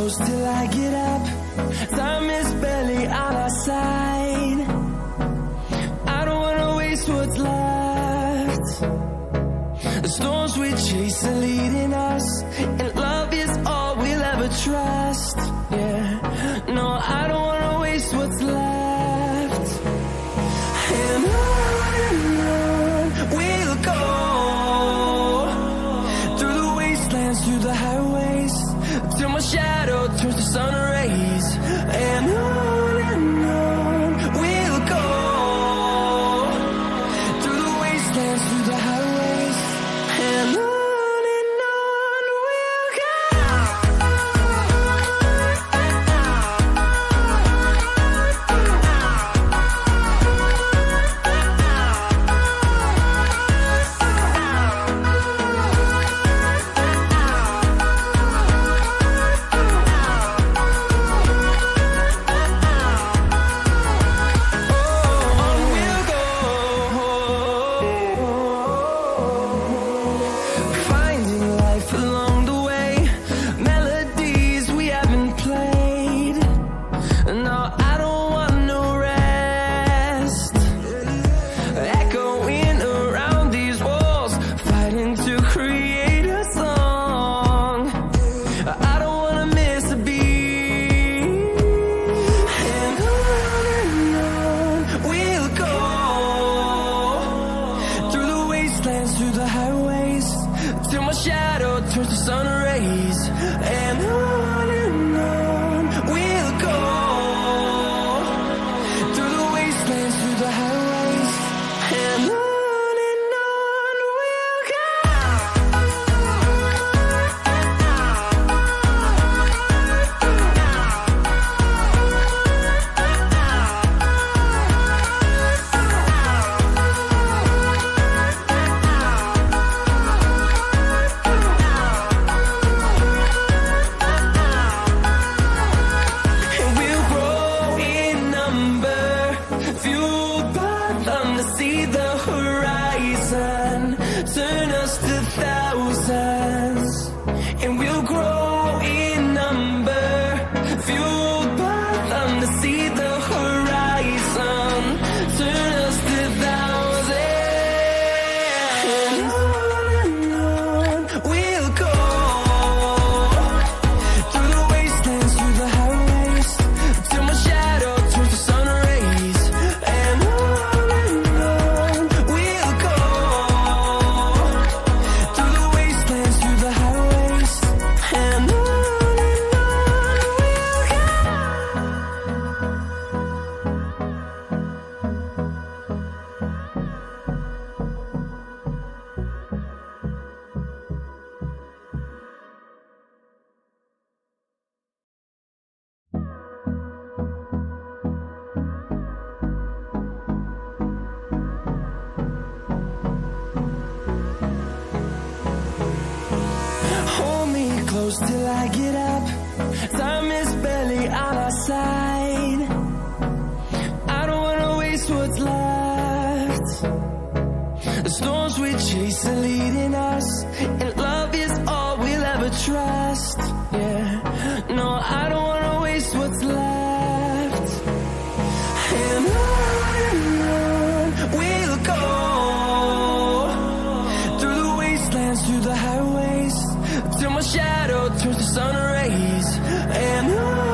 close till I get up. Time is barely on our side. I don't wanna waste what's left. The storms we chase are leading us, and love is all we'll ever trust. Yeah, no, I don't wanna waste what's left. And on we'll go, through the wastelands, through the highways, till my shadow turns to sun rays. And on we'll go, through the wastelands, through the highways, and on we'll go. Through the highways, till my shadow turns to sun rays. And on we'll go, through the wastelands, through the highways, and on we'll go. See the horizon, turn us to thousands, and we'll grow in number, fueled by them. To see the horizon, turn us to thousands, and on we'll go, through the wastelands, through the highways, till my shadow turns to sun rays. And close till I get up. Time is barely on our side. I don't wanna waste what's left. The storms we chase are leading us, and love is all we'll ever trust. Yeah, no, I don't wanna waste what's left. And on we'll go, through the wastelands, through the highways, till my shadow turns to sun rays. And on